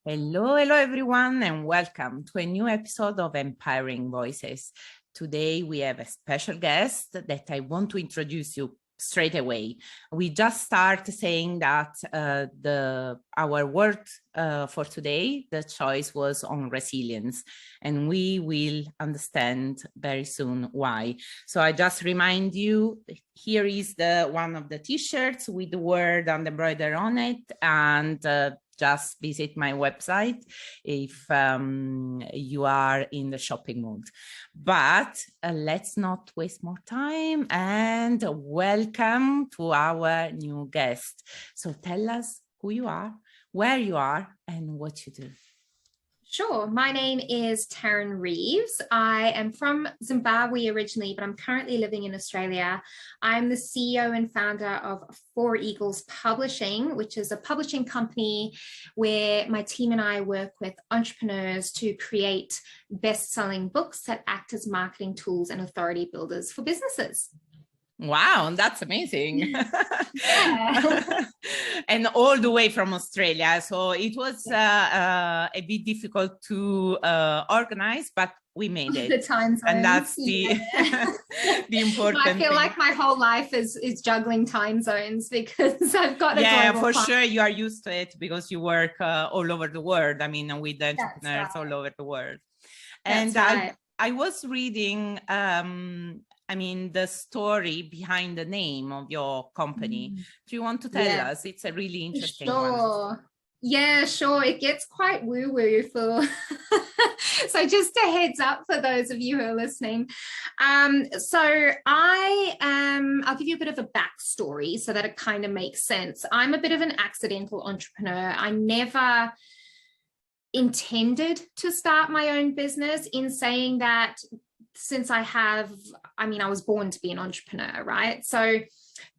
Hello everyone, and welcome to a new episode of Empowering Voices. Today we have a special guest that I want to introduce you straight away. We just start saying that our word for today, the choice was on resilience, and we will understand very soon why. So I just remind you, here is one of the t-shirts with the word and embroidered on it, and just visit my website if you are in the shopping mood. But let's not waste more time and welcome to our new guest. So tell us who you are, where you are, and what you do. Sure. My name is Tarryn Reeves. I am from Zimbabwe originally, but I'm currently living in Australia. I'm the CEO and founder of Four Eagles Publishing, which is a publishing company where my team and I work with entrepreneurs to create best-selling books that act as marketing tools and authority builders for businesses. Wow, that's amazing. Yeah. And all the way from Australia. So it was a bit difficult to organize, but we made it. The time zones. And that's the important I feel thing. like my whole life is juggling time zones because I've got a for sure you are used to it because you work all over the world. I mean, with entrepreneurs all over the world. And I was reading the story behind the name of your company. Do you want to tell us? It's a really interesting one. Yeah, sure. It gets quite woo-woo for so just a heads up for those of you who are listening. So I'll give you a bit of a backstory so that it kind of makes sense. I'm a bit of an accidental entrepreneur. I never intended to start my own business, in saying that since I was born to be an entrepreneur, right? So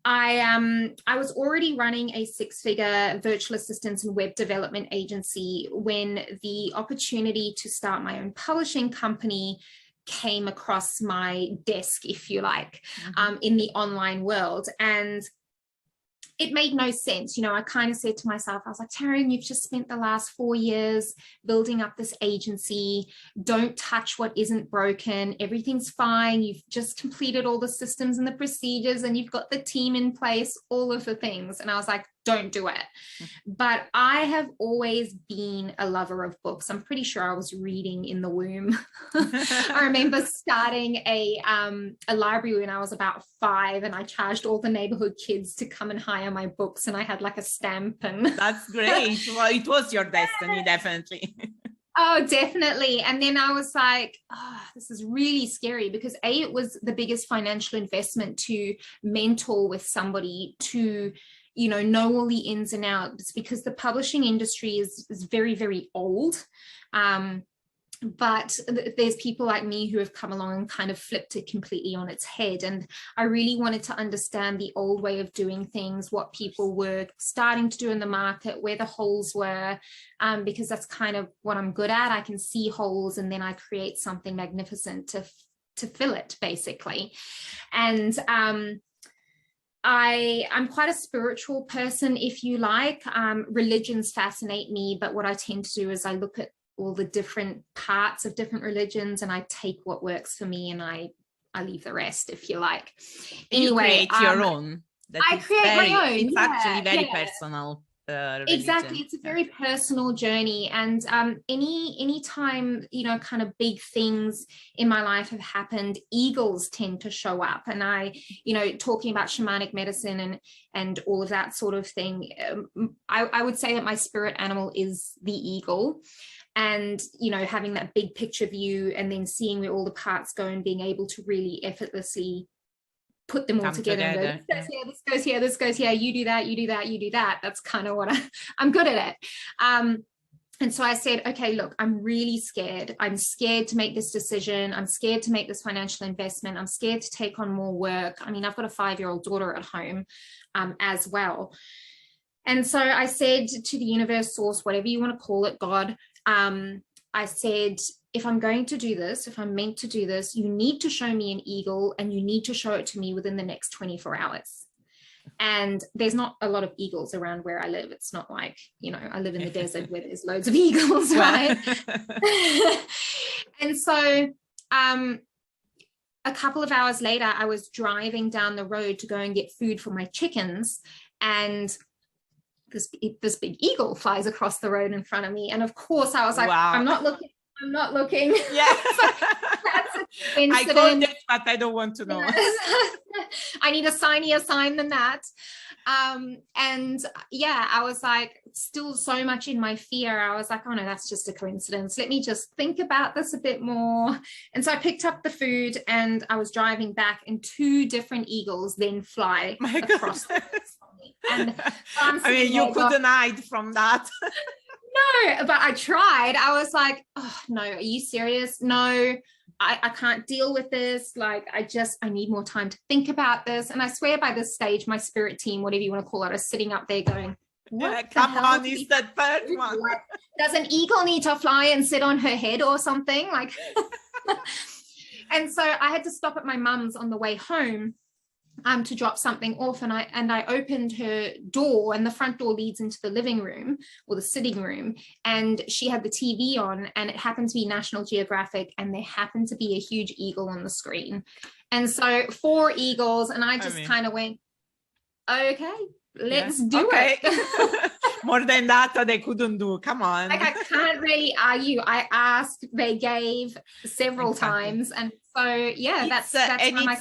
I was already running a six-figure virtual assistance and web development agency when the opportunity to start my own publishing company came across my desk, if you like, in the online world. And it made no sense. I kind of said to myself, I was like, Tarryn, you've just spent the last 4 years building up this agency. Don't touch what isn't broken. Everything's fine. You've just completed all the systems and the procedures, and you've got the team in place, all of the things. And I was like, don't do it. But I have always been a lover of books. I'm pretty sure I was reading in the womb. I remember starting a library when I was about 5, and I charged all the neighborhood kids to come and hire my books, and I had like a stamp. And that's great. Well, it was your destiny, definitely. Oh, definitely. And then I was like, this is really scary, because it was the biggest financial investment to mentor with somebody, to know all the ins and outs, because the publishing industry is very, very old. But there's people like me who have come along and kind of flipped it completely on its head. And I really wanted to understand the old way of doing things, what people were starting to do in the market, where the holes were, because that's kind of what I'm good at. I can see holes, and then I create something magnificent to fill it, basically. And I'm quite a spiritual person, if you like. Religions fascinate me, but what I tend to do is I look at all the different parts of different religions, and I take what works for me, and I leave the rest, if you like. Anyway, you create your own. I create my own. It's actually very personal. Exactly, it's a very personal journey. And any time kind of big things in my life have happened, eagles tend to show up. And I talking about shamanic medicine and all of that sort of thing, I would say that my spirit animal is the eagle. And having that big picture view, and then seeing where all the parts go, and being able to really effortlessly put them all together and go, this goes here, this goes here, you do that, you do that, you do that. That's kind of what I'm good at it. And so I said, okay, look, I'm really scared. I'm scared to make this decision. I'm scared to make this financial investment. I'm scared to take on more work. I mean, I've got a 5-year-old daughter at home as well. And so I said to the universe, source, whatever you want to call it, God, I said, if I'm going to do this, if I'm meant to do this, you need to show me an eagle, and you need to show it to me within the next 24 hours. And there's not a lot of eagles around where I live. It's not like, I live in the desert where there's loads of eagles, right? And so a couple of hours later, I was driving down the road to go and get food for my chickens, and this big eagle flies across the road in front of me. And of course I was like, wow. I'm not looking. Yeah. That's a coincidence. I called it, but I don't want to know. I need a signier sign than that. And yeah, I was like, still so much in my fear. I was like, oh no, that's just a coincidence. Let me just think about this a bit more. And so I picked up the food and I was driving back, and 2 different eagles then fly across the road. And I mean, you couldn't hide from that. No, but I tried. I was like, oh no, are you serious? No, I can't deal with this. Like, I need more time to think about this. And I swear by this stage, my spirit team, whatever you want to call it, are sitting up there going, come on, is that third one? Like, does an eagle need to fly and sit on her head or something? Like, and so I had to stop at my mum's on the way home to drop something off, and I opened her door, and the front door leads into the living room or the sitting room, and she had the TV on, and it happened to be National Geographic, and there happened to be a huge eagle on the screen. And so 4 eagles, and I just kind of went, okay, let's do it. More than that they couldn't do. Come on. Like, I can't really argue. I asked, they gave several times, and so yeah, that's how my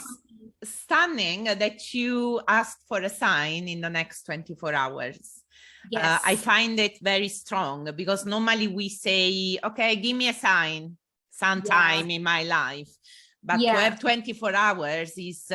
stunning that you asked for a sign in the next 24 hours. Yes. I find it very strong, because normally we say, okay, give me a sign sometime in my life, but to have 24 hours is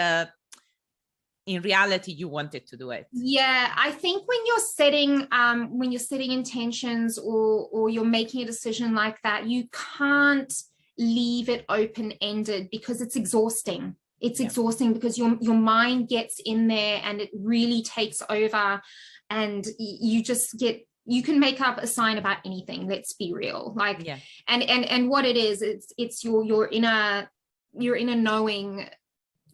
in reality you wanted to do it. Yeah, I think when you're setting intentions or you're making a decision like that, you can't leave it open-ended, because it's exhausting. It's exhausting because your mind gets in there and it really takes over, and you can make up a sign about anything. Let's be real. Like, and what it is, it's your inner knowing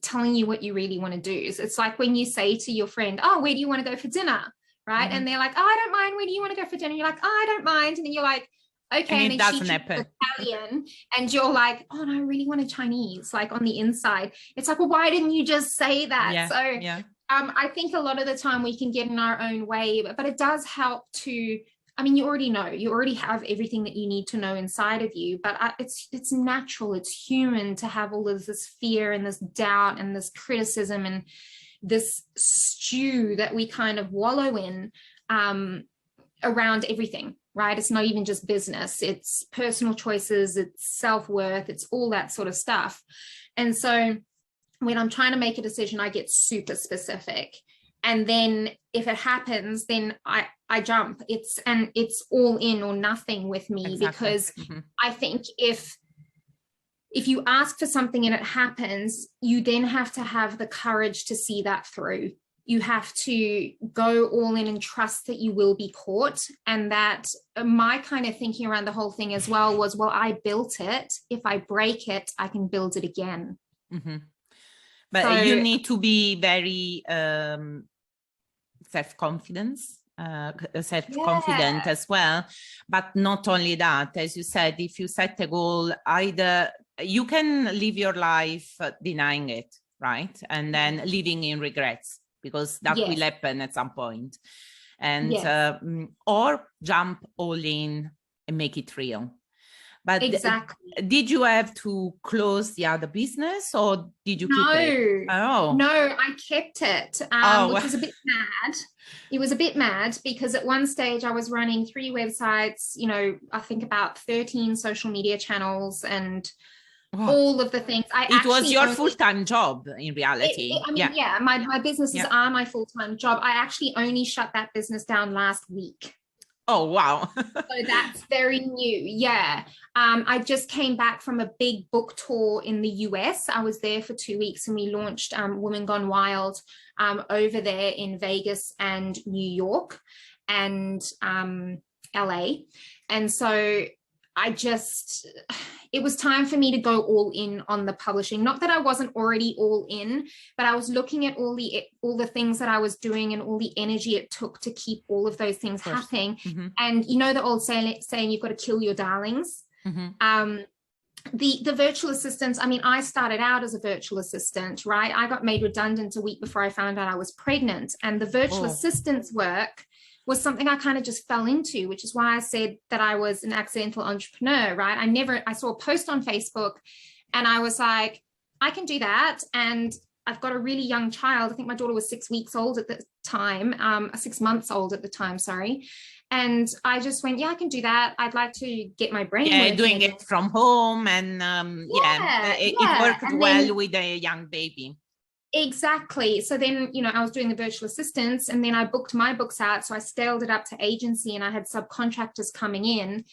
telling you what you really want to do. So it's like when you say to your friend, oh, where do you want to go for dinner? Right. Mm-hmm. And they're like, oh, I don't mind. Where do you want to go for dinner? You're like, oh, I don't mind. And then you're like, okay, and it then doesn't happen. Italian, and you're like, oh no, I really want a Chinese, like on the inside. It's like, well, why didn't you just say that? I think a lot of the time we can get in our own way, but it does help to, I mean, you already have everything that you need to know inside of you, but it's natural, it's human to have all of this fear and this doubt and this criticism and this stew that we kind of wallow in around everything. Right? It's not even just business, it's personal choices, it's self-worth, it's all that sort of stuff. And so when I'm trying to make a decision, I get super specific. And then if it happens, then I jump. It's all in or nothing with me, because I think if you ask for something and it happens, you then have to have the courage to see that through. You have to go all in and trust that you will be caught. And that my kind of thinking around the whole thing as well was, well, I built it. If I break it, I can build it again. Mm-hmm. But you need to be very self-confident as well. But not only that, as you said, if you set a goal, either you can live your life denying it, right? And then living in regrets, because that will happen at some point. And or jump all in and make it real. But did you have to close the other business, or did you keep it? No, I kept it, which was a bit mad. It was a bit mad because at one stage I was running 3 websites, I think about 13 social media channels and all of the things. It was your full-time job in reality. My businesses are my full-time job. I actually only shut that business down last week. Oh, wow. So that's very new. Yeah. I just came back from a big book tour in the US. I was there for 2 weeks and we launched Women Gone Wild over there in Vegas and New York and LA. And so it was time for me to go all in on the publishing. Not that I wasn't already all in, but I was looking at all the things that I was doing and all the energy it took to keep all of those things happening. Mm-hmm. And you know the old saying you've got to kill your darlings. Mm-hmm. The virtual assistants, I mean, I started out as a virtual assistant, right? I got made redundant a week before I found out I was pregnant. And the virtual assistants work was something I kind of just fell into, which is why I said that I was an accidental entrepreneur, right? I saw a post on Facebook and I was like, I can do that. And I've got a really young child. I think my daughter was 6 weeks old at the time, 6 months old at the time, sorry. And I just went, yeah, I can do that. I'd like to get my brain working doing again. it from home. And it worked and well then, with a young baby. Exactly. So then, I was doing the virtual assistants and then I booked my books out. So I scaled it up to agency and I had subcontractors coming in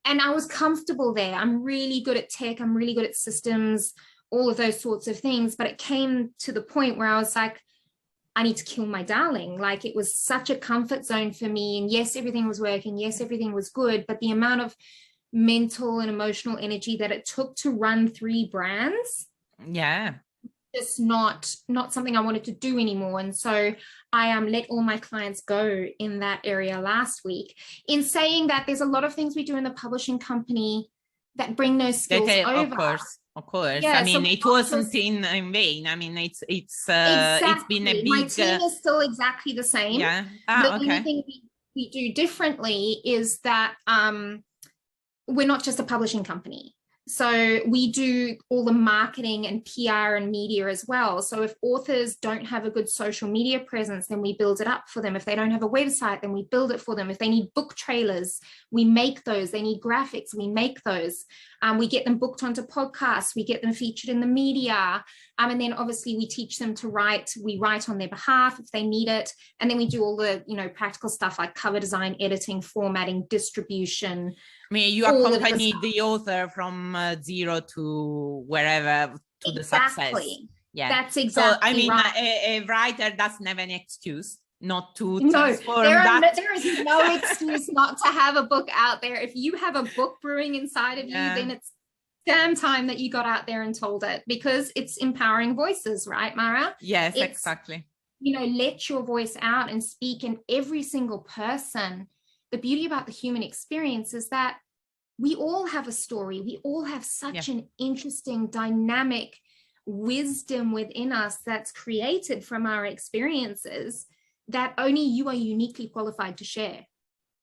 and I was comfortable there. I'm really good at tech. I'm really good at systems, all of those sorts of things. But it came to the point where I was like, I need to kill my darling. Like it was such a comfort zone for me. And yes, everything was working. Yes, everything was good. But the amount of mental and emotional energy that it took to run 3 brands. Yeah. Just not something I wanted to do anymore. And so I let all my clients go in that area last week. In saying that, there's a lot of things we do in the publishing company that bring those skills over. Of course. Yeah, I mean, it wasn't in vain. I mean, it's exactly. It's been a big. My team is still exactly the same. Yeah. The only thing we do differently is that we're not just a publishing company. So we do all the marketing and PR and media as well. So if authors don't have a good social media presence, then we build it up for them. If they don't have a website, then we build it for them. If they need book trailers, we make those. They need graphics, we make those. We get them booked onto podcasts. We get them featured in the media. And then obviously we teach them to write. We write on their behalf if they need it. And then we do all the, practical stuff like cover design, editing, formatting, distribution. I mean, you accompany the author from zero to wherever to the success. Yeah, that's exactly. So I mean, right. a writer doesn't have an excuse not to transform there is no excuse not to have a book out there. If you have a book brewing inside of you, then it's damn time that you got out there and told it, because it's empowering voices, right, Mara? Yes, exactly. Let your voice out and speak, and every single person. The beauty about the human experience is that we all have a story. We all have such an interesting, dynamic wisdom within us that's created from our experiences that only you are uniquely qualified to share.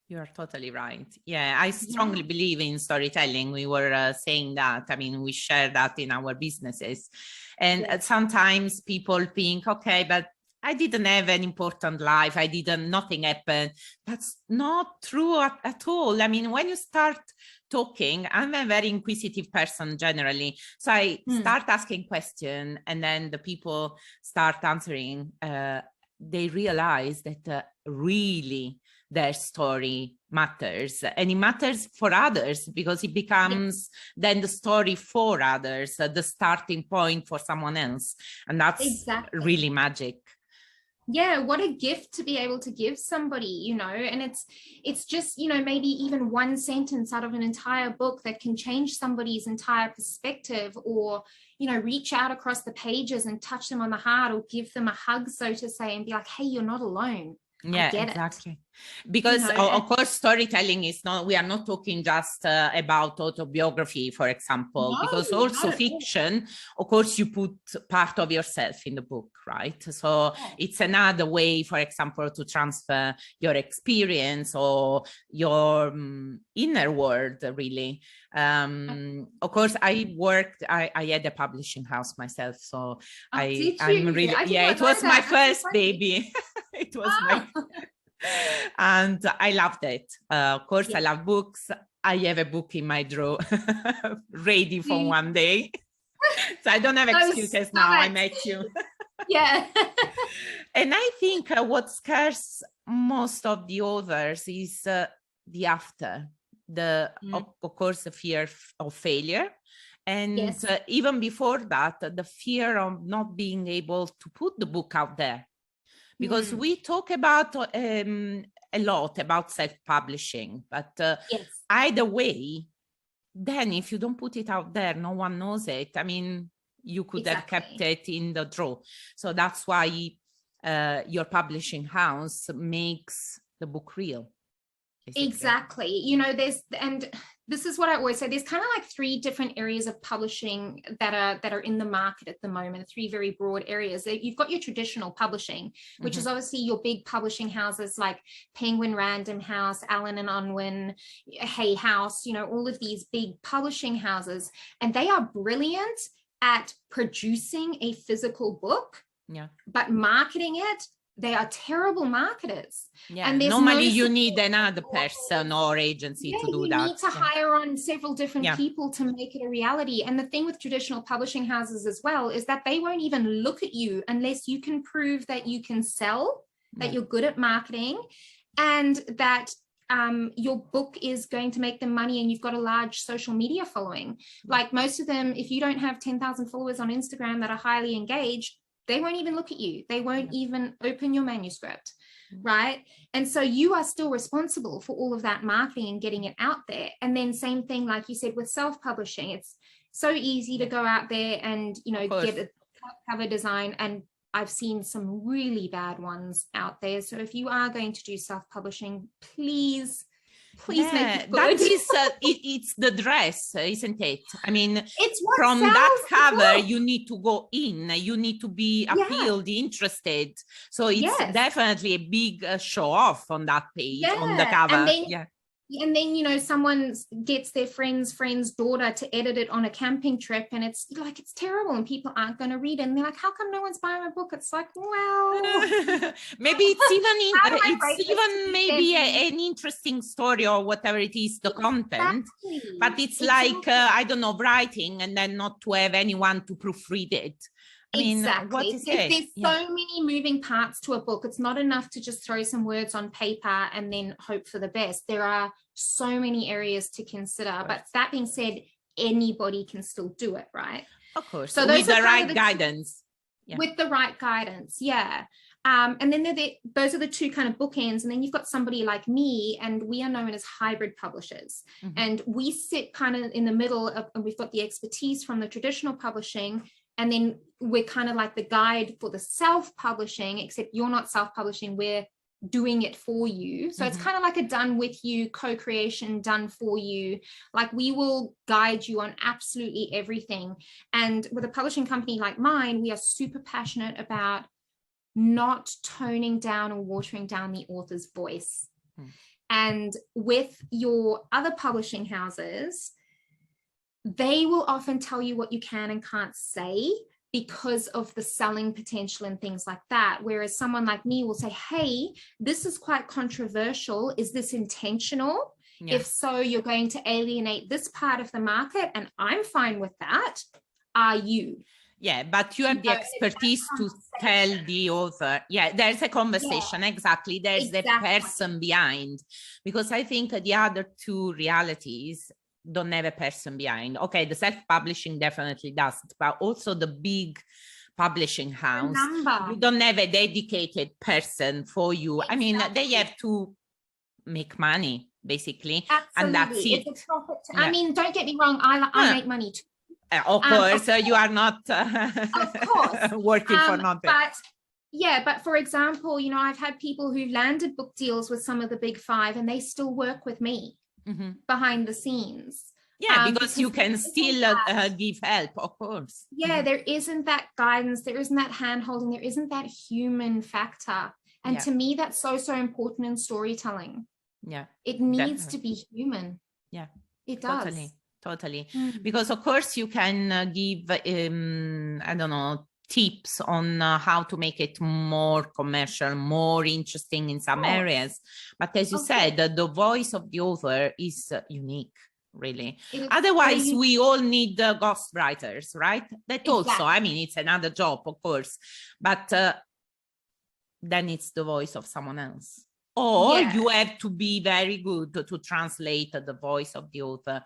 You're totally right. Yeah, I strongly believe in storytelling. We were saying that. I mean, we share that in our businesses. And sometimes people think, okay, but I didn't have an important life. Nothing happened. That's not true at all. I mean, when you start talking, I'm a very inquisitive person generally. So I start asking questions and then the people start answering. They realize that really their story matters, and it matters for others because it becomes then the story for others, the starting point for someone else. And that's really magic. Yeah, what a gift to be able to give somebody, and it's just, maybe even one sentence out of an entire book that can change somebody's entire perspective, or, reach out across the pages and touch them on the heart, or give them a hug, so to say, and be like, hey, you're not alone. Yeah, exactly. Because of course, storytelling is not, we are not talking just about autobiography, for example, because also fiction, of course, you put part of yourself in the book, right? So it's another way, for example, to transfer your experience or your inner world, really. Of course, I had a publishing house myself. So I'm really, it was my first baby. It was my and I loved it. Of course, I love books. I have a book in my drawer ready for one day. So I don't have excuses now. I met you. Yeah. And I think what scares most of the authors is the after, of course, the fear of failure. And even before that, the fear of not being able to put the book out there. Because we talk about a lot about self-publishing, but either way, then if you don't put it out there, no one knows it. I mean, you could have kept it in the drawer. So that's why your publishing house makes the book real. Basically. Exactly. You know, and this is what I always say, there's kind of like 3 different areas of publishing that are in the market at the moment, 3 very broad areas. You've got your traditional publishing, which is obviously your big publishing houses like Penguin Random House, Allen and Unwin, Hay House, you know, all of these big publishing houses, and they are brilliant at producing a physical book, but marketing it, they are terrible marketers. And normally you need another person or agency to do that. You need to hire on several different people to make it a reality. And the thing with traditional publishing houses as well is that they won't even look at you unless you can prove that you can sell, that you're good at marketing, and that your book is going to make them money and you've got a large social media following. Like most of them, if you don't have 10,000 followers on Instagram that are highly engaged, they won't even look at you. They won't even open your manuscript, right? And so you are still responsible for all of that marketing and getting it out there. And then same thing, like you said, with self-publishing, it's so easy to go out there and, you know, get a cover design. And I've seen some really bad ones out there. So if you are going to do self-publishing, please make it good. That is it's the dress, isn't it? I mean, it's what from that cover you need to go in, you need to be appealed, interested, so it's definitely a big show off on that page, on the cover. And then, you know, someone gets their friend's daughter to edit it on a camping trip, and it's like, it's terrible and people aren't going to read it. And they're like, how come no one's buying my book? It's like, well, maybe it's even maybe an interesting story or whatever it is, the content, but it's like, I don't know, writing and then not to have anyone to proofread it. I mean, there's so many moving parts to a book. It's not enough to just throw some words on paper and then hope for the best. There are so many areas to consider. But that being said, anybody can still do it, right? Of course. So with the right guidance. With the right guidance, and then those are the 2 kind of bookends. And then you've got somebody like me, and we are known as hybrid publishers. And we sit kind of in the middle of, and we've got the expertise from the traditional publishing. And then we're kind of like the guide for the self-publishing, except you're not self-publishing, we're doing it for you. So it's kind of like a done with you, co-creation, done for you. Like we will guide you on absolutely everything. And with a publishing company like mine, we are super passionate about not toning down or watering down the author's voice. And with your other publishing houses, they will often tell you what you can and can't say because of the selling potential and things like that. Whereas someone like me will say, hey, this is quite controversial. Is this intentional? If so, you're going to alienate this part of the market, and I'm fine with that. Are you? Yeah, but you have the expertise to tell the author. There's a conversation. Exactly. There's the person behind, because I think the other 2 realities don't have a person behind. Okay, the self-publishing definitely does, but also the big publishing house, you don't have a dedicated person for you. I mean, they have to make money basically. And that's it. It's a profit. I mean, don't get me wrong, I make money too. Of course, you are not of course working for nothing. But for example, you know, I've had people who landed book deals with some of the big 5 and they still work with me behind the scenes. Because you can still give help, of course. There isn't that guidance, there isn't that hand holding, there isn't that human factor. And to me, that's so important in storytelling. It needs to be human. It does. Totally. Because of course you can give, I don't know, tips on how to make it more commercial, more interesting in some areas. But as you said, the voice of the author is unique, really. Otherwise, we all need ghostwriters, right? That also, I mean, it's another job, of course, but then it's the voice of someone else. Or you have to be very good to translate the voice of the author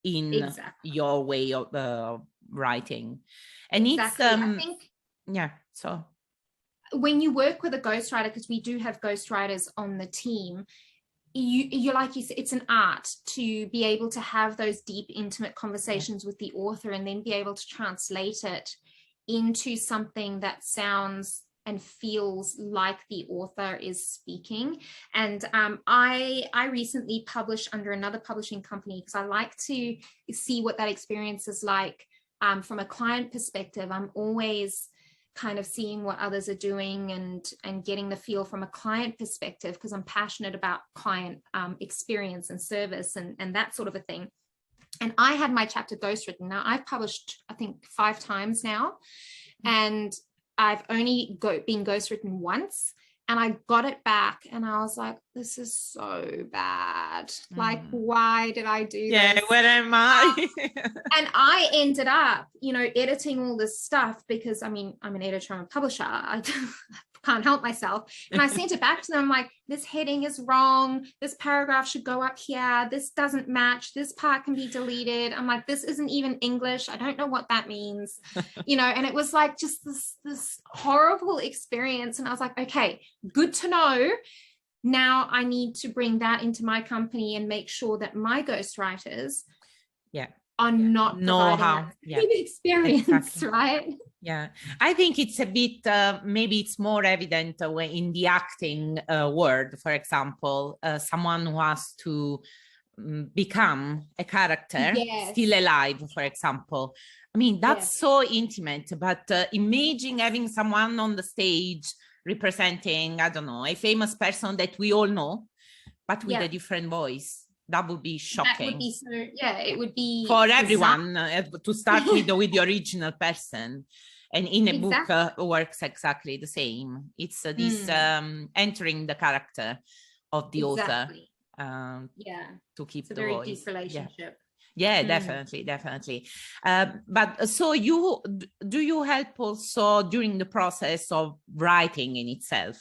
in your way of writing. And it's I think, so when you work with a ghostwriter, because we do have ghostwriters on the team, you like you said, it's an art to be able to have those deep, intimate conversations with the author and then be able to translate it into something that sounds and feels like the author is speaking. And I recently published under another publishing company because I like to see what that experience is like from a client perspective. I'm always kind of seeing what others are doing and getting the feel from a client perspective, because I'm passionate about client experience and service and that sort of a thing. And I had my chapter ghostwritten. Now I've published, I think, 5 times now, and I've only been ghostwritten once. And I got it back and I was like, this is so bad. Like, why did I do this? Yeah, where am I? And I ended up, editing all this stuff because, I mean, I'm an editor and a publisher. I can't help myself. And I sent it back to them like, this heading is wrong. This paragraph should go up here. This doesn't match. This part can be deleted. I'm like, this isn't even English. I don't know what that means, and it was like just this horrible experience. And I was like, okay, good to know. Now I need to bring that into my company and make sure that my ghostwriters are not know how experience, exactly. Right? Yeah, I think it's a bit, maybe it's more evident in the acting world, for example, someone who has to become a character still alive, for example. I mean, that's so intimate, but imagine having someone on the stage representing, I don't know, a famous person that we all know, but with a different voice. That would be shocking. That would be so, it would be for everyone to start with the original person. And in a book works exactly the same. It's this entering the character of the author to keep the very voice. Deep relationship. Yeah, definitely. But so do you help also during the process of writing in itself?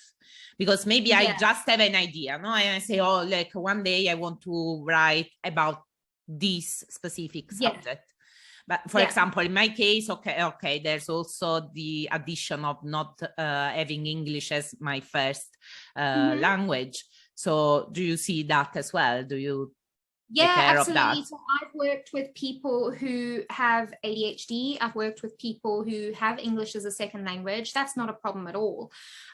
Because maybe I just have an idea, no? And I say, oh, like one day I want to write about this specific subject. But for example, in my case, okay, there's also the addition of not having English as my first language. So do you see that as well? Do you take care of that? So I've worked with people who have ADHD. I've worked with people who have English as a second language. That's not a problem at all.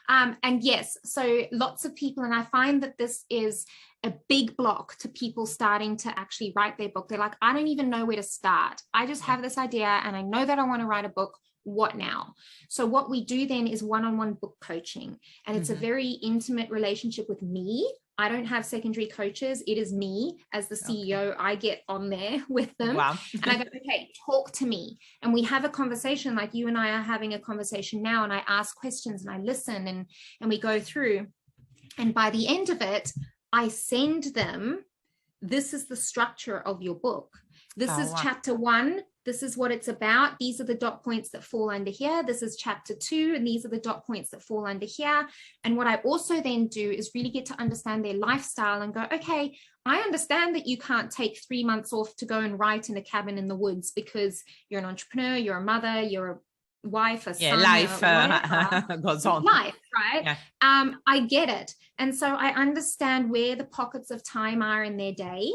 And yes, so lots of people, and I find that this is a big block to people starting to actually write their book. They're like, I don't even know where to start. I just have this idea and I know that I want to write a book. What now? So what we do then is one-on-one book coaching, and it's a very intimate relationship with me. I don't have secondary coaches. It is me as the CEO. I get on there with them and I go, okay, talk to me. And we have a conversation like you and I are having a conversation now, and I ask questions and I listen and we go through. And by the end of it, I send them, this is the structure of your book. This is chapter 1. This is what it's about. These are the dot points that fall under here. This is chapter 2, and these are the dot points that fall under here. And what I also then do is really get to understand their lifestyle and go, okay, I understand that you can't take 3 months off to go and write in a cabin in the woods because you're an entrepreneur, you're a mother, you're a wife, a son, life goes on. Life, right? I get it. And so I understand where the pockets of time are in their day.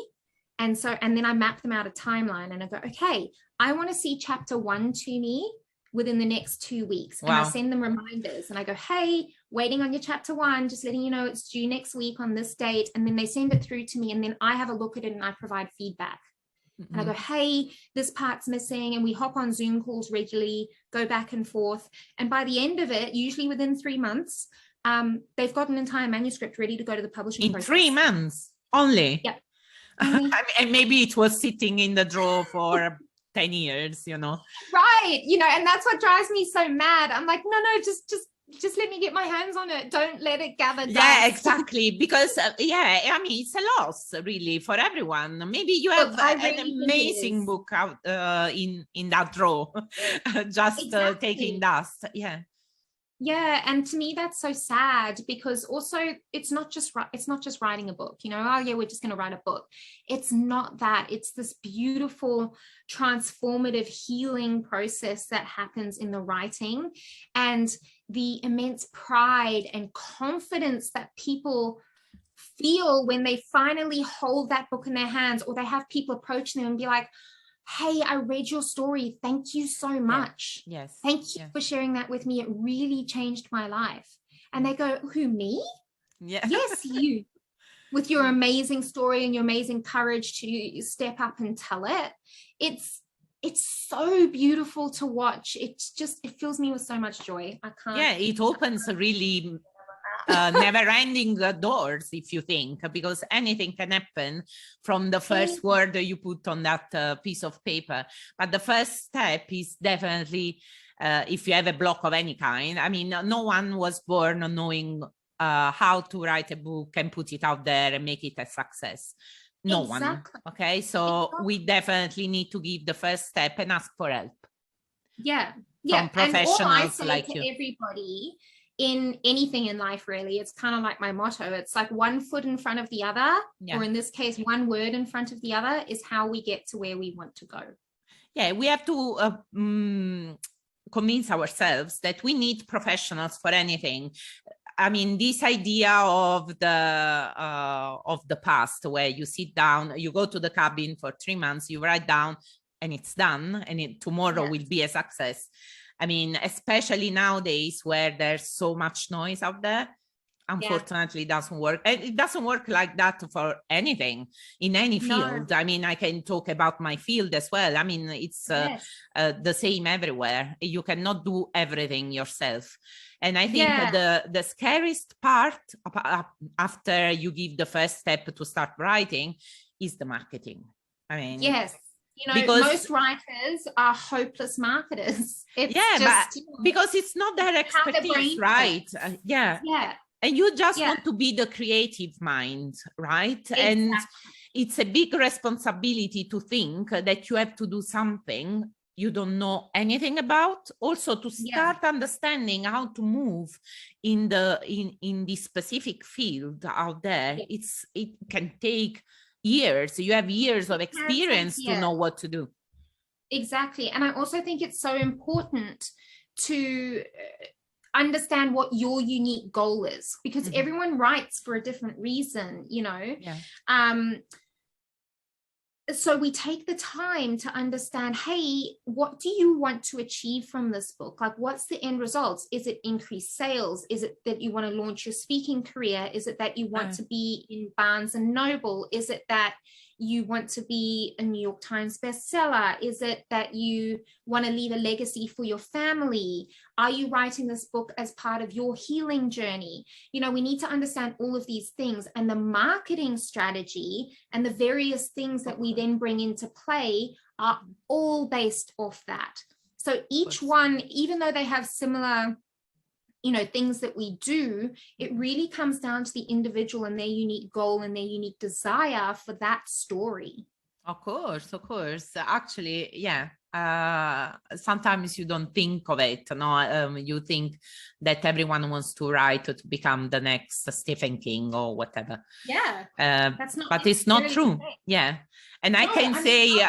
And then I map them out a timeline and I go, okay, I want to see chapter 1 to me within the next 2 weeks. And I send them reminders and I go, hey, waiting on your chapter 1, just letting you know it's due next week on this date. And then they send it through to me and then I have a look at it and I provide feedback. And I go, hey, this part's missing. And we hop on Zoom calls regularly, go back and forth. And by the end of it, usually within 3 months, they've got an entire manuscript ready to go to the publishing process. 3 months only? Yeah. And maybe it was sitting in the drawer for 10 years, Right. And that's what drives me so mad. I'm like, no, just let me get my hands on it. Don't let it gather dust. Yeah, exactly. Because, I mean, it's a loss really for everyone. Maybe you have an amazing book out in that drawer, just taking dust. Yeah. Yeah, and to me that's so sad because also it's not just writing a book, we're just going to write a book. It's not that. It's this beautiful transformative healing process that happens in the writing, and the immense pride and confidence that people feel when they finally hold that book in their hands, or they have people approach them and be like, hey, I read your story. Thank you so much. Yes. Thank you for sharing that with me. It really changed my life. And they go, who, me? Yeah. Yes, you. With your amazing story and your amazing courage to step up and tell it. It's so beautiful to watch. It fills me with so much joy. I can't. Yeah, it opens really never-ending doors, if you think, because anything can happen from the first word that you put on that piece of paper. But the first step is definitely, if you have a block of any kind. I mean, no one was born knowing how to write a book and put it out there and make it a success. No one. Okay, so we definitely need to give the first step and ask for help. Yeah. From professionals and all I say like to you. Everybody in anything in life, really, it's kind of like my motto. It's like one foot in front of the other, or in this case, one word in front of the other is how we get to where we want to go. Yeah, we have to convince ourselves that we need professionals for anything. I mean, this idea of the past, where you sit down, you go to the cabin for 3 months, you write down, and it's done, and tomorrow will be a success. I mean, especially nowadays where there's so much noise out there, unfortunately, it doesn't work. It doesn't work like that for anything in any field. I mean, I can talk about my field as well. I mean, it's the same everywhere. You cannot do everything yourself. And I think the scariest part after you give the first step to start writing is the marketing. I mean, you know, because most writers are hopeless marketers. It's but because it's not their expertise, right? And you just want to be the creative mind, right? Exactly. And it's a big responsibility to think that you have to do something you don't know anything about, also to start understanding how to move in this specific field out there. It can take years. You have years of experience to know what to do. Exactly. And I also think it's so important to understand what your unique goal is, because everyone writes for a different reason, you know. So we take the time to understand, hey, what do you want to achieve from this book? Like, what's the end results? Is it increased sales? Is it that you want to launch your speaking career? Is it that you want to be in Barnes and Noble? Is it that you want to be a New York Times bestseller? Is it that you want to leave a legacy for your family? Are you writing this book as part of your healing journey? You know, we need to understand all of these things, and the marketing strategy and the various things that we then bring into play are all based off that. So each one, even though they have similar, you know, things that we do, it really comes down to the individual and their unique goal and their unique desire for that story. Of course. Actually, sometimes you don't think of it. No, you think that everyone wants to write to become the next Stephen King or whatever. That's not. But it's not true. And I can say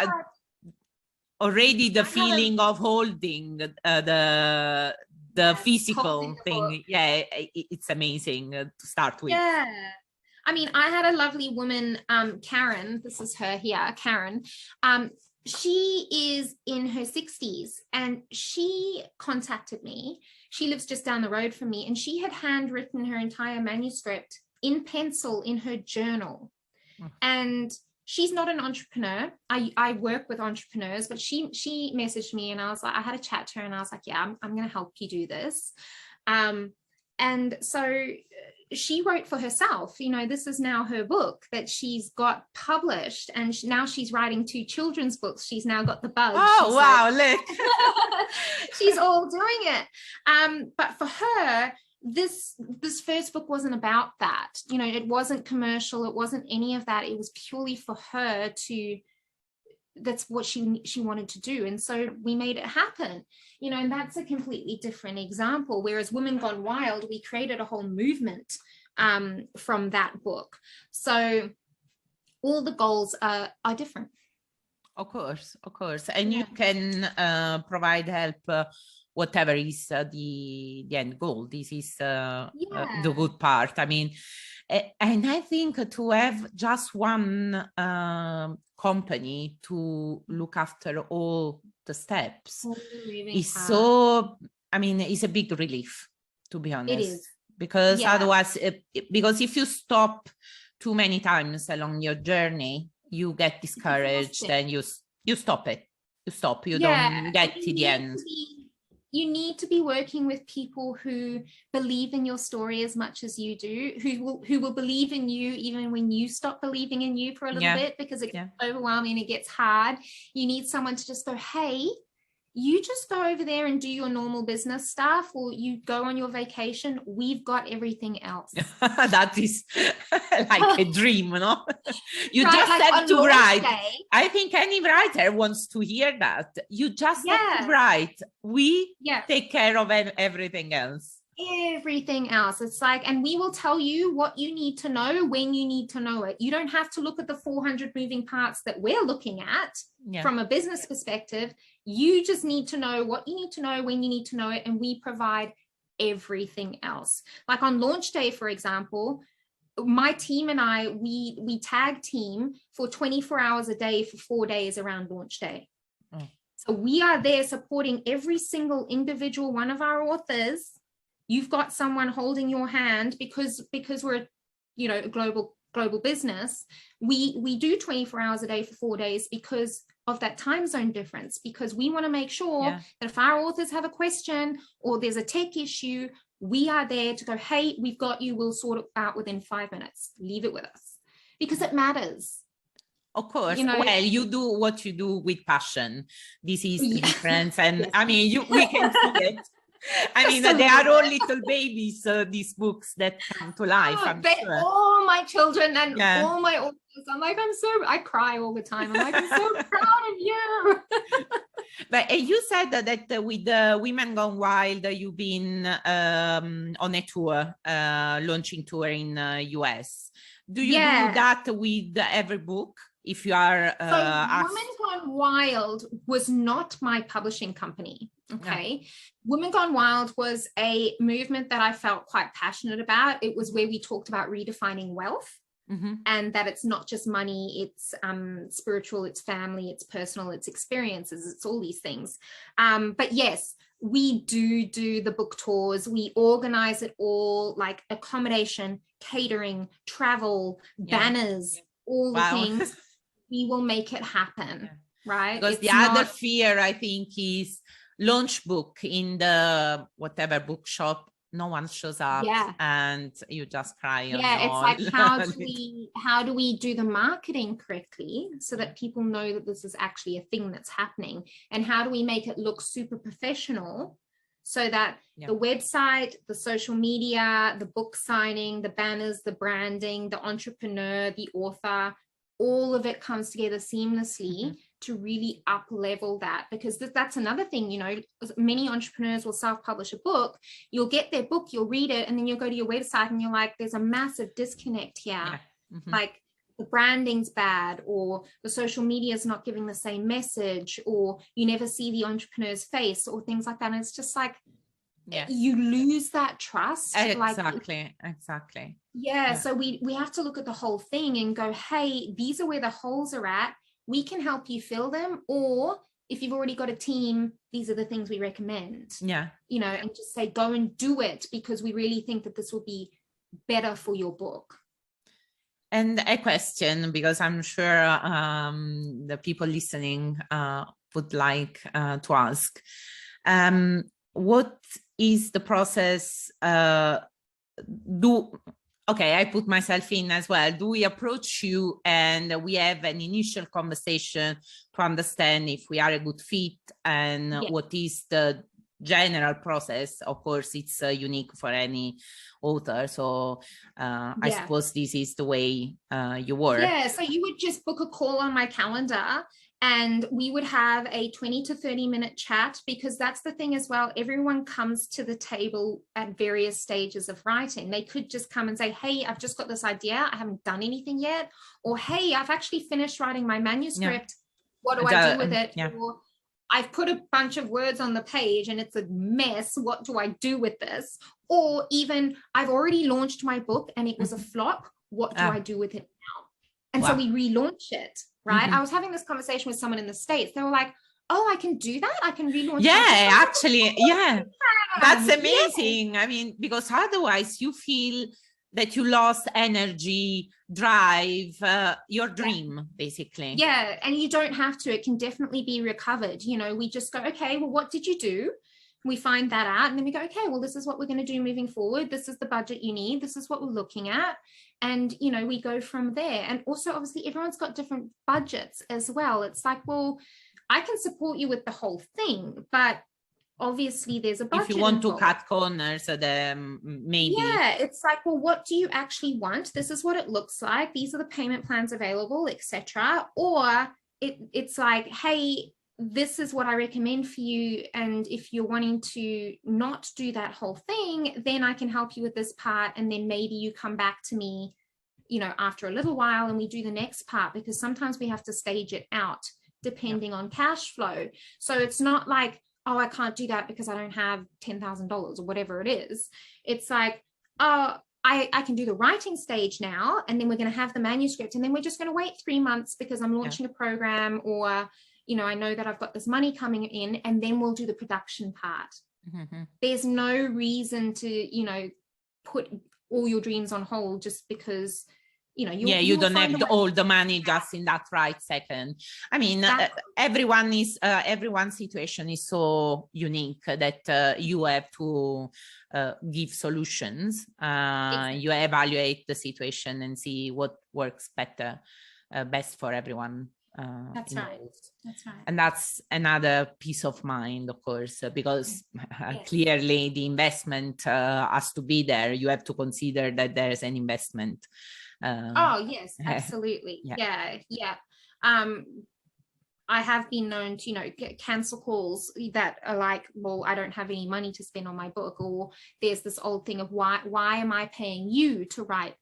already the feeling of holding the physical thing, it's amazing to start with. I mean, I had a lovely woman, Karen, this is her here, Karen. She is in her 60s, and she contacted me. She lives just down the road from me, and she had handwritten her entire manuscript in pencil in her journal. And she's not an entrepreneur. I work with entrepreneurs, but she messaged me, and I was like, I had a chat to her, and I was like, yeah, I'm going to help you do this. And so she wrote for herself. You know, this is now her book that she's got published, and now she's writing 2 children's books. She's now got the bug. Oh, wow, look. She's all doing it. But for her, this first book wasn't about that. You know, it wasn't commercial. It wasn't any of that. It was purely for her to, that's what she wanted to do. And so we made it happen, you know, and that's a completely different example. Whereas Women Gone Wild, we created a whole movement from that book. So all the goals are different. Of course. And you can provide help whatever is the end goal. This is the good part. I mean, And I think to have just one company to look after all the steps is so, I mean, it's a big relief, to be honest. It is. Because otherwise, because if you stop too many times along your journey, you get discouraged and you stop it. You don't get to the end. You need to be working with people who believe in your story as much as you do, who will believe in you even when you stop believing in you for a little bit, because it gets overwhelming, it gets hard. You need someone to just go, hey, you just go over there and do your normal business stuff, or you go on your vacation. We've got everything else. That is like a dream, no? You just have to write. I think any writer wants to hear that. You just have to write. We take care of everything else. Everything else. It's like, and we will tell you what you need to know when you need to know it. You don't have to look at the 400 moving parts that we're looking at from a business perspective. You just need to know what you need to know when you need to know it, and we provide everything else. Like on launch day, for example, my team and I, we tag team for 24 hours a day for 4 days around launch day. So we are there supporting every single individual one of our authors. You've got someone holding your hand because we're, a global business. We do 24 hours a day for 4 days because of that time zone difference, because we want to make sure that if our authors have a question or there's a tech issue, we are there to go, hey, we've got you. We'll sort it out within 5 minutes. Leave it with us, because it matters. Of course. Well, you do what you do with passion. This is the difference. And I mean, we can see it. I mean, they are all little babies, these books that come to life. Sure. All my children and all my authors. I'm like, I cry all the time. I'm like, I'm so proud of you. But you said that with Women Gone Wild, you've been on a tour, launching tour in US. Do you do that with every book? If you are Women Gone Wild was not my publishing company. Okay. Women Gone Wild was a movement that I felt quite passionate about. It was where we talked about redefining wealth, and that it's not just money, it's spiritual, it's family, it's personal, it's experiences, it's all these things. But yes, we do the book tours. We organize it all, like accommodation, catering, travel, banners, all the things. We will make it happen, right? Because the other fear, I think, is launch book in the whatever bookshop, no one shows up and you just cry. It's like, how do we do the marketing correctly so that people know that this is actually a thing that's happening, and how do we make it look super professional so that the website, the social media, the book signing, the banners, the branding, the entrepreneur, the author, all of it comes together seamlessly to really up level that, because that's another thing, many entrepreneurs will self-publish a book. You'll get their book, you'll read it, and then you'll go to your website and you're like, there's a massive disconnect here. Like the branding's bad, or the social media is not giving the same message, or you never see the entrepreneur's face, or things like that. And it's just like, you lose that trust. Exactly. So we have to look at the whole thing and go, hey, these are where the holes are at. We can help you fill them, or if you've already got a team, these are the things we recommend. And just say, go and do it, because we really think that this will be better for your book. And a question, because I'm sure the people listening would like to ask, what is the process? I put myself in as well. Do we approach you and we have an initial conversation to understand if we are a good fit, and what is the general process? Of course, it's unique for any author. So I suppose this is the way you work. So you would just book a call on my calendar, and we would have a 20 to 30 minute chat, because that's the thing as well. Everyone comes to the table at various stages of writing. They could just come and say, hey, I've just got this idea. I haven't done anything yet. Or, hey, I've actually finished writing my manuscript. What do I do with it? Or, I've put a bunch of words on the page and it's a mess. What do I do with this? Or even, I've already launched my book and it was a flop. What do I do with it now? And so we relaunch it, right? I was having this conversation with someone in the States. They were like, oh, I can do that? I can relaunch my book? Actually, that's amazing. I mean, because otherwise you feel that you lost energy, drive, your dream, basically. Yeah, and you don't have to. It can definitely be recovered. You know, we just go, okay, well, what did you do? We find that out, and then we go, okay, well, this is what we're going to do moving forward. This is the budget you need. This is what we're looking at. And, you know, we go from there. And also, obviously, everyone's got different budgets as well. It's like, well, I can support you with the whole thing, but obviously there's a budget if you want involved. To cut corners, maybe. Yeah, it's like, well, what do you actually want? This is what it looks like. These are the payment plans available, etc. Or it's like, hey, this is what I recommend for you. And if you're wanting to not do that whole thing, then I can help you with this part. And then maybe you come back to me, you know, after a little while and we do the next part, because sometimes we have to stage it out depending on cash flow. So it's not like, oh, I can't do that because I don't have $10,000 or whatever it is. It's like, oh, I can do the writing stage now, and then we're going to have the manuscript, and then we're just going to wait 3 months because I'm launching a program, or, you know, I know that I've got this money coming in, and then we'll do the production part. There's no reason to, you know, put all your dreams on hold just because, you know, you don't have all the money just in that right second. I mean, everyone's situation is so unique that you have to give solutions. Exactly. You evaluate the situation and see what works best for everyone. That's right. And that's another peace of mind, of course, because clearly the investment has to be there. You have to consider that there's an investment. Oh yes, absolutely. Yeah. I have been known to, you know, get cancel calls that are like, well, I don't have any money to spend on my book, or there's this old thing of why am I paying you to write,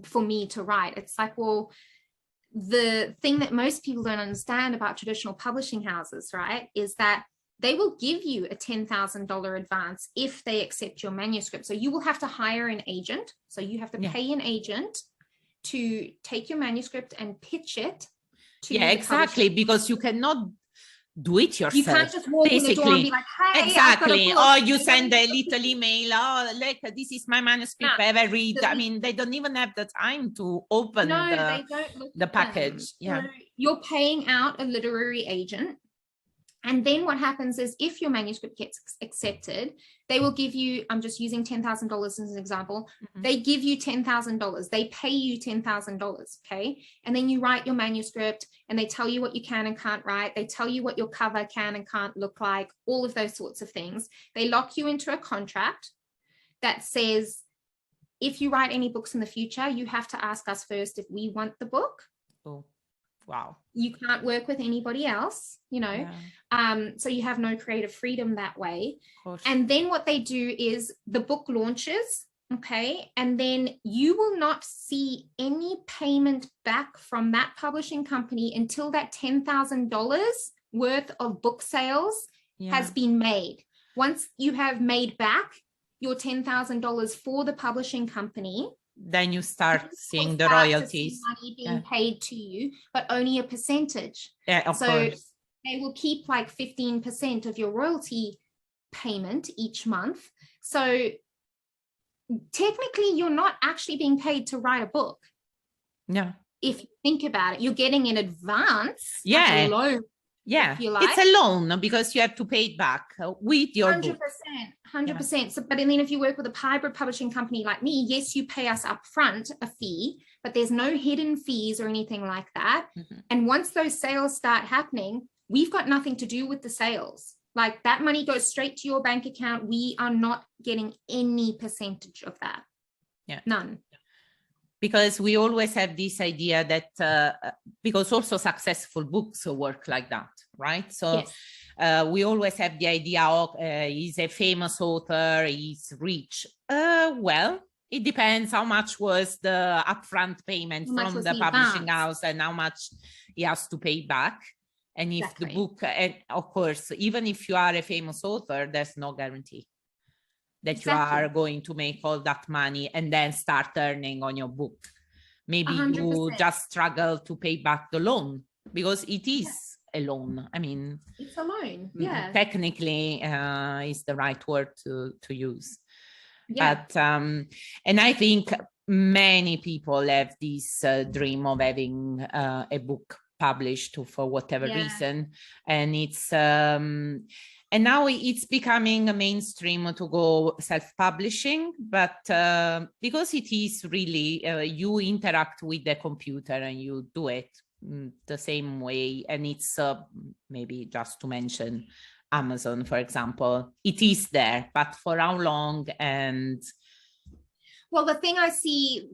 for me to write? It's like, well, the thing that most people don't understand about traditional publishing houses, right, is that they will give you a $10,000 advance if they accept your manuscript. So you will have to hire an agent. So you have to pay an agent to take your manuscript and pitch it to exactly, because you cannot do it yourself. You can't just walk in the door and be like, hey, exactly. Or you send a little email, oh, look, this is my manuscript, ever read. I mean, they don't even have the time to open the package. So you're paying out a literary agent. And then what happens is, if your manuscript gets accepted, they will give you, I'm just using $10,000 as an example. They give you $10,000. They pay you $10,000. Okay. And then you write your manuscript and they tell you what you can and can't write. They tell you what your cover can and can't look like, all of those sorts of things. They lock you into a contract that says, if you write any books in the future, you have to ask us first if we want the book. Oh. Wow. You can't work with anybody else, you know. So you have no creative freedom that way. And then what they do is the book launches, okay, and then you will not see any payment back from that publishing company until that $10,000 worth of book sales has been made. Once you have made back your $10,000 for the publishing company, then you start seeing the royalties money being paid to you, but only a percentage. Of course. They will keep like 15% of your royalty payment each month. So technically you're not actually being paid to write a book. No. If you think about it, you're getting an advance. Like a loan. Yeah, it's a loan because you have to pay it back with your 100%, 100%. So, but then if you work with a hybrid publishing company like me, yes, you pay us upfront a fee, but there's no hidden fees or anything like that. And once those sales start happening, we've got nothing to do with the sales. Like, that money goes straight to your bank account. We are not getting any percentage of that. None. Because we always have this idea that because also successful books work like that, right? So we always have the idea of he's a famous author, he's rich. Well, it depends how much was the upfront payment from the publishing house and how much he has to pay back. And if the book, and of course, even if you are a famous author, there's no guarantee that you are going to make all that money and then start earning on your book. Maybe 100%. you just struggle to pay back the loan, because it is a loan. I mean, it's a loan. Yeah. Technically is the right word to use. Yeah. But and I think many people have this dream of having a book published for whatever reason, and it's and now it's becoming a mainstream to go self-publishing, but because it is really you interact with the computer and you do it the same way, and it's maybe just to mention Amazon, for example, it is there, but for how long? And well, the thing I see,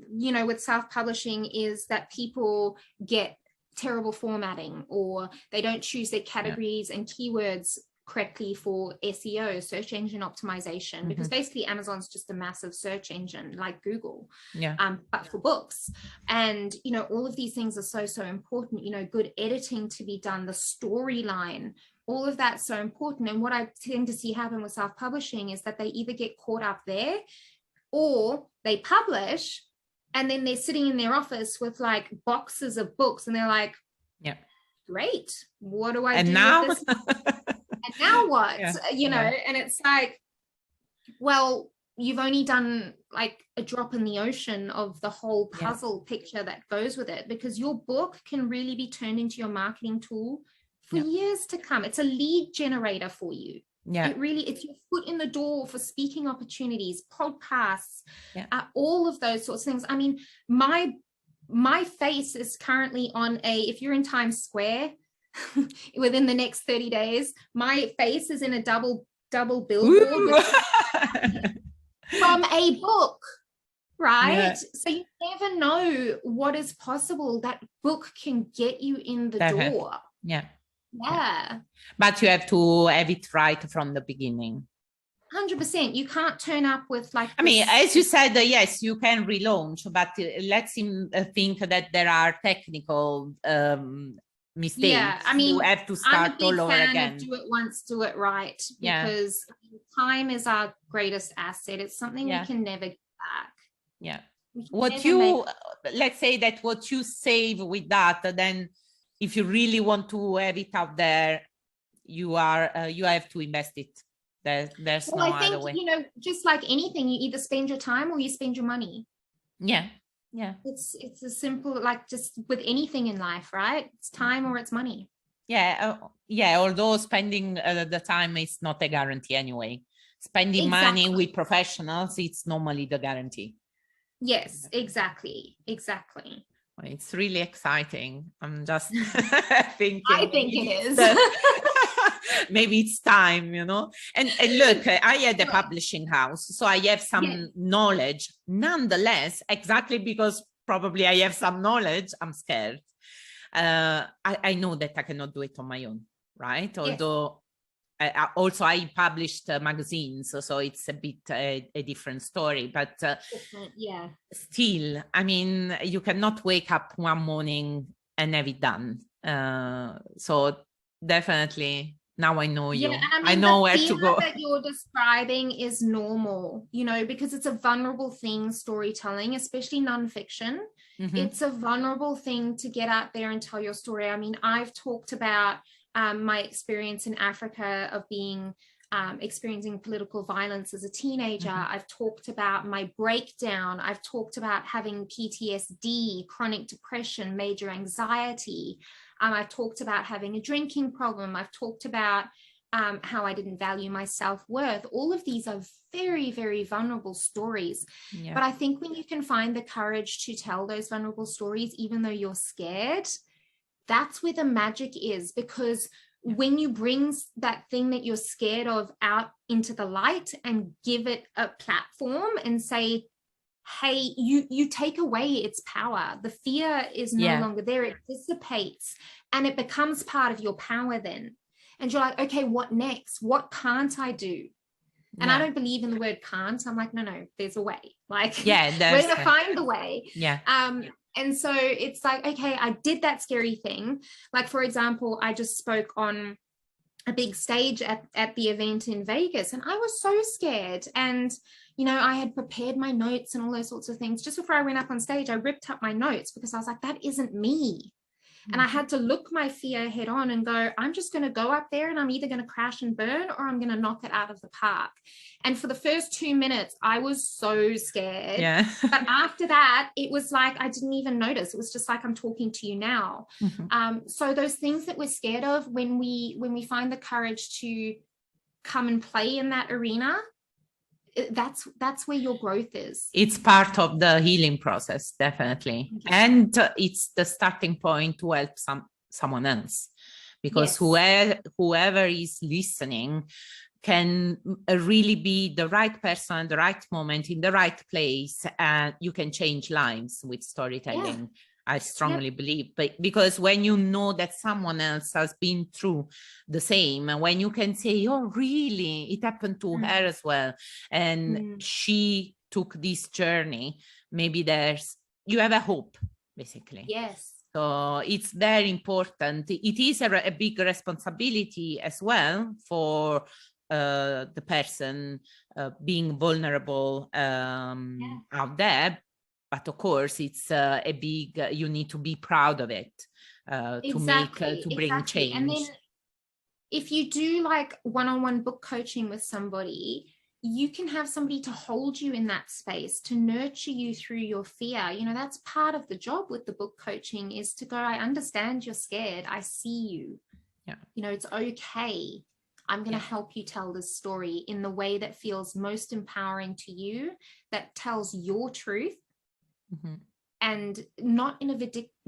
with self-publishing is that people get terrible formatting, or they don't choose their categories and keywords correctly for SEO, search engine optimization, because basically Amazon's just a massive search engine like Google, but for books. And all of these things are so important. Good editing to be done, the storyline, all of that's so important. And what I tend to see happen with self-publishing is that they either get caught up there, or they publish and then they're sitting in their office with like boxes of books, and they're like, great, what do I do now? With this? And now what? And it's like, well, you've only done like a drop in the ocean of the whole puzzle picture that goes with it, because your book can really be turned into your marketing tool for years to come. It's a lead generator for you. It really, it's your foot in the door for speaking opportunities, podcasts, all of those sorts of things. I mean, my face is currently on if you're in Times Square within the next 30 days, my face is in a double billboard from a book, right? So you never know what is possible. That book can get you in the door. But you have to have it right from the beginning. 100%. You can't turn up with like I mean, as you said, yes, you can relaunch, but let's think that there are technical mistakes. I mean, you have to start all over again. Do it once, do it right, because time is our greatest asset. It's something we can never get back. Let's say that what you save with that, then if you really want to have it out there, you have to invest it. There's no other way. Just like anything, you either spend your time or you spend your money. It's as simple, like just with anything in life, right? It's time or it's money. Although spending the time is not a guarantee anyway. Spending money with professionals, it's normally the guarantee. Yes, exactly. It's really exciting. I'm just thinking. I think it is. Maybe it's time, And look, I had a publishing house, so I have some knowledge. Nonetheless, exactly because probably I have some knowledge, I'm scared. I know that I cannot do it on my own, right? Although also I published magazines, so it's a bit a different story, but still, I mean, you cannot wake up one morning and have it done. So definitely now I know you. I know where to go. That you're describing is normal, because it's a vulnerable thing, storytelling, especially nonfiction. It's a vulnerable thing to get out there and tell your story. I mean, I've talked about my experience in Africa of being experiencing political violence as a teenager. I've talked about my breakdown. I've talked about having PTSD, chronic depression, major anxiety. I've talked about having a drinking problem. I've talked about how I didn't value my self-worth. All of these are very, very vulnerable stories. But I think when you can find the courage to tell those vulnerable stories, even though you're scared, that's where the magic is, because when you bring that thing that you're scared of out into the light and give it a platform and say, hey, you take away its power. The fear is no longer there. It dissipates and it becomes part of your power then. And you're like, okay, what next? What can't I do? And I don't believe in the word can't. I'm like, no, there's a way. Like, we're going to find the way. And so it's like, okay, I did that scary thing. Like, for example, I just spoke on a big stage at the event in Vegas, and I was so scared. And I had prepared my notes and all those sorts of things. Just before I went up on stage, I ripped up my notes because I was like, that isn't me. And I had to look my fear head on and go, I'm just going to go up there and I'm either going to crash and burn or I'm going to knock it out of the park. And for the first 2 minutes, I was so scared. Yeah. But after that, it was like, I didn't even notice. It was just like, I'm talking to you now. So those things that we're scared of, when we find the courage to come and play in that arena, that's where your growth is. It's part of the healing process, definitely. And it's the starting point to help someone else, because whoever is listening can really be the right person at the right moment in the right place, and you can change lives with storytelling. I strongly believe, but because when you know that someone else has been through the same, and when you can say, oh, really, it happened to her as well, and she took this journey, maybe you have a hope, basically. Yes. So it's very important. It is a big responsibility as well for the person being vulnerable out there. But of course, it's a big, you need to be proud of it to bring change. And then if you do like one-on-one book coaching with somebody, you can have somebody to hold you in that space, to nurture you through your fear. That's part of the job with the book coaching, is to go, I understand you're scared. I see you. Yeah. It's okay. I'm going to help you tell this story in the way that feels most empowering to you, that tells your truth. And not in a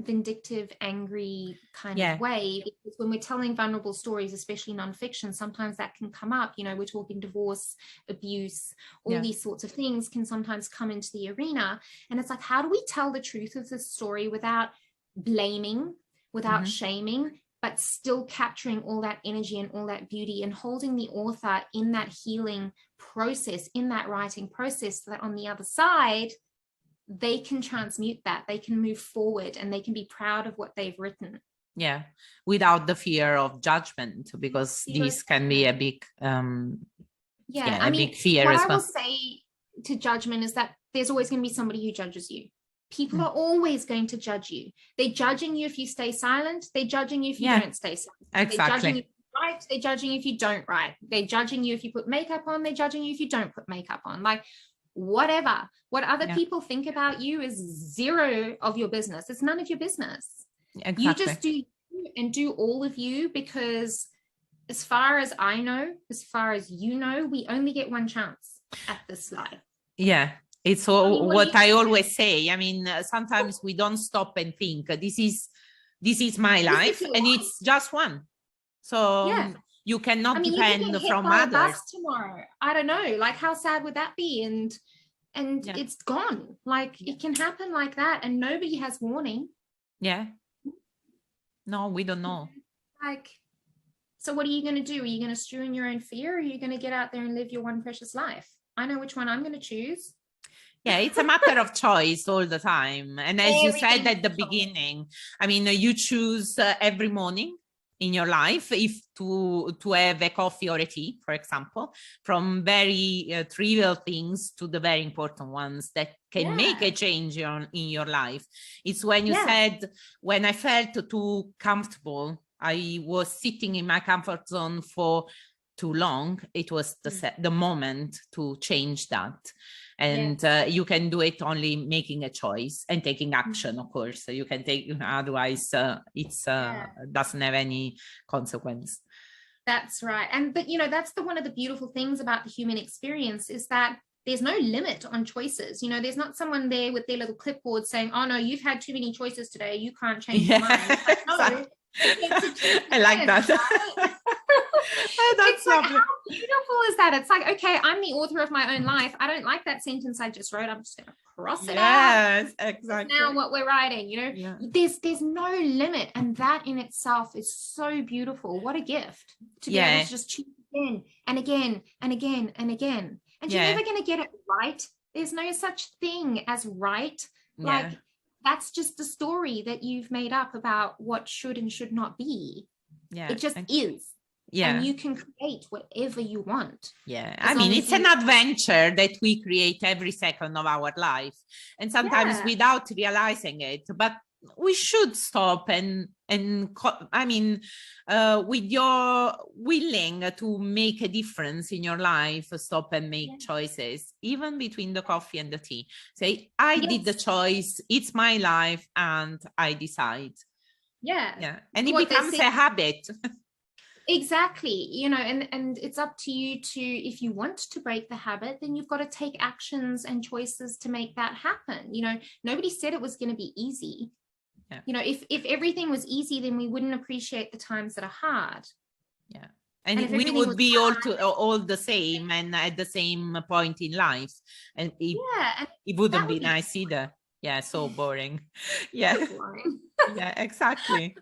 vindictive, angry kind of way, because when we're telling vulnerable stories, especially nonfiction, sometimes that can come up. We're talking divorce, abuse, all these sorts of things can sometimes come into the arena. And it's like, how do we tell the truth of this story without blaming, without shaming, but still capturing all that energy and all that beauty, and holding the author in that healing process, in that writing process, so that on the other side, they can transmute that, they can move forward, and they can be proud of what they've written. Yeah, without the fear of judgment, because this can be a big, I mean, big fear. What I will say to judgment is that there's always going to be somebody who judges you. People are always going to judge you. They're judging you if you stay silent. They're judging you if you don't stay silent. Exactly. They're judging you if you write. They're judging you if you don't write. They're judging you if you put makeup on. They're judging you if you don't put makeup on. Like, whatever. What other people think about you is zero of your business. It's none of your business. Exactly. You just do you and do all of you, because as far as I know, as far as you know, we only get one chance at this life. Yeah. It's what I always say. I mean, sometimes we don't stop and think, this is my life, and it's just one. So you cannot depend from others. Tomorrow, I don't know. Like, how sad would that be? And it's gone. Like, it can happen like that, and nobody has warning. Yeah. No, we don't know. Like, so what are you going to do? Are you going to stew in your own fear, or are you going to get out there and live your one precious life? I know which one I'm going to choose. Yeah, it's a matter of choice all the time. And as you said at the beginning, I mean, you choose every morning in your life if to have a coffee or a tea, for example, from very trivial things to the very important ones that can make a change in your life. It's when you said, when I felt too comfortable, I was sitting in my comfort zone for too long. It was the moment to change that. And you can do it only making a choice and taking action, of course. So you can take, otherwise it's doesn't have any consequence. That's right. But that's one of the beautiful things about the human experience, is that there's no limit on choices. There's not someone there with their little clipboard saying, oh no, you've had too many choices today, you can't change your mind. Like, no, I like that. Right? It's like, how beautiful is that? It's like, okay, I'm the author of my own life. I don't like that sentence I just wrote. I'm just going to cross it out. Yes, exactly. Now what we're writing, there's no limit. And that in itself is so beautiful. What a gift to be able to just choose again and again and again and again. And you're never going to get it right. There's no such thing as right. Like, that's just the story that you've made up about what should and should not be. Yeah, it just is. Yeah. And you can create whatever you want. Yeah. I mean, it's an adventure that we create every second of our life. And sometimes without realizing it. But we should stop with your willing to make a difference in your life, stop and make choices, even between the coffee and the tea. Say, I did the choice, it's my life, and I decide. Yeah. And it becomes a habit. Exactly. You know, and it's up to you to, if you want to break the habit, then you've got to take actions and choices to make that happen. You know, nobody said it was going to be easy. Yeah. You know, if everything was easy, then we wouldn't appreciate the times that are hard. Yeah. And we would be all the same and at the same point in life. And it wouldn't be nice either. Yeah, so boring. Yeah. So boring. Yeah, exactly.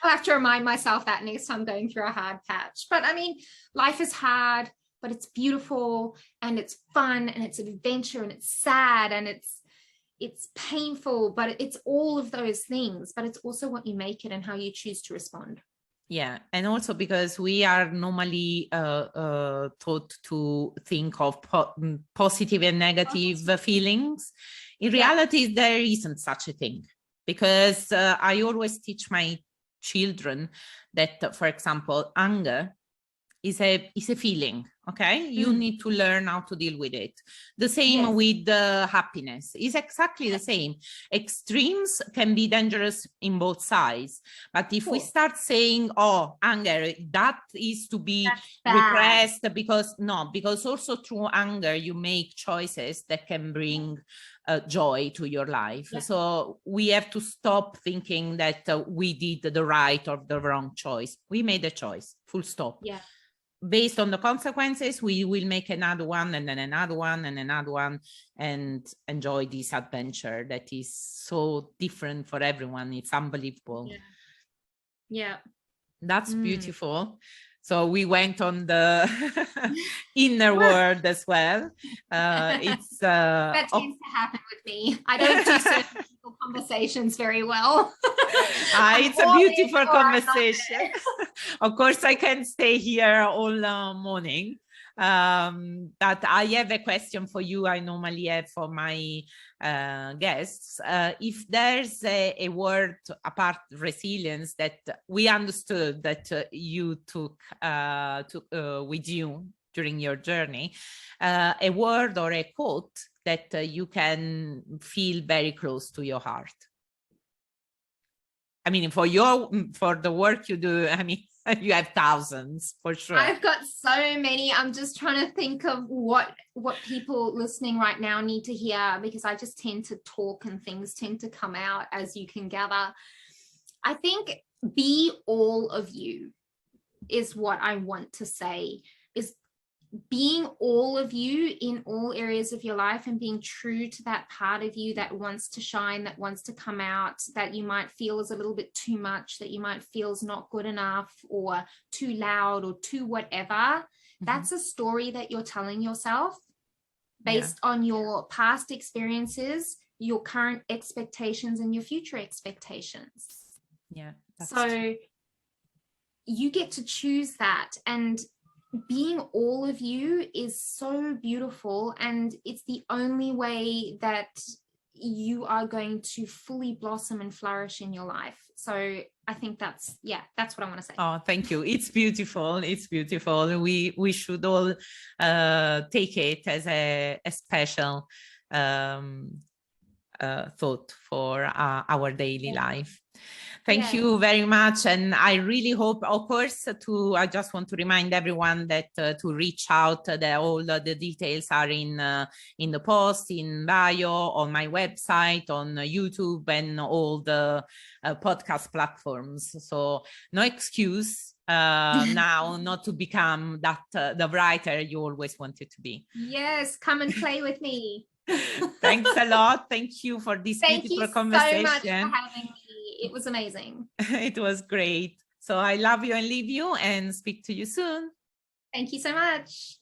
I'll have to remind myself that next time going through a hard patch. But I mean, life is hard, but it's beautiful and it's fun and it's adventure and it's sad and it's painful, but it's all of those things. But it's also what you make it and how you choose to respond. Yeah. And also because we are normally taught to think of positive and negative feelings. In reality, there isn't such a thing, because I always teach my children that, for example, anger is a feeling. Okay, you need to learn how to deal with it. The same with happiness is exactly the same. Extremes can be dangerous in both sides, but if we start saying, oh, anger, that is to be repressed, because also through anger you make choices that can bring joy to your life. So we have to stop thinking that we did the right or the wrong choice. We made a choice, full stop. Based on the consequences, we will make another one and then another one and another one, and enjoy this adventure that is so different for everyone. It's unbelievable. Yeah. That's beautiful. So we went on the inner world as well. It's that tends to happen with me. I don't do certain conversations very well. It's a beautiful conversation. Of course, I can stay here all morning. But I have a question for you. I normally have for my guests. If there's a word apart resilience that we understood that you took with you during your journey, a word or a quote that you can feel very close to your heart. I mean, for the work you do, I mean, you have thousands for sure. I've got so many. I'm just trying to think of what people listening right now need to hear, because I just tend to talk and things tend to come out, as you can gather. I think be all of you is what I want to say, is being all of you in all areas of your life and being true to that part of you that wants to shine, that wants to come out, that you might feel is a little bit too much, that you might feel is not good enough or too loud or too whatever. That's a story that you're telling yourself based on your past experiences, your current expectations, and your future expectations. So you get to choose that, and being all of you is so beautiful, and it's the only way that you are going to fully blossom and flourish in your life. So I think that's what I want to say. Oh, thank you. It's beautiful. It's beautiful. We should all take it as a special thought for our daily life. Thank you very much. And I really hope, of course, I just want to remind everyone that to reach out, all the details are in the post, in bio, on my website, on YouTube, and all the podcast platforms. So no excuse now not to become the writer you always wanted to be. Yes, come and play with me. Thanks a lot. Thank you for this beautiful conversation. Thank you so much for having me. It was amazing. It was great. So I love you and leave you and speak to you soon. Thank you so much.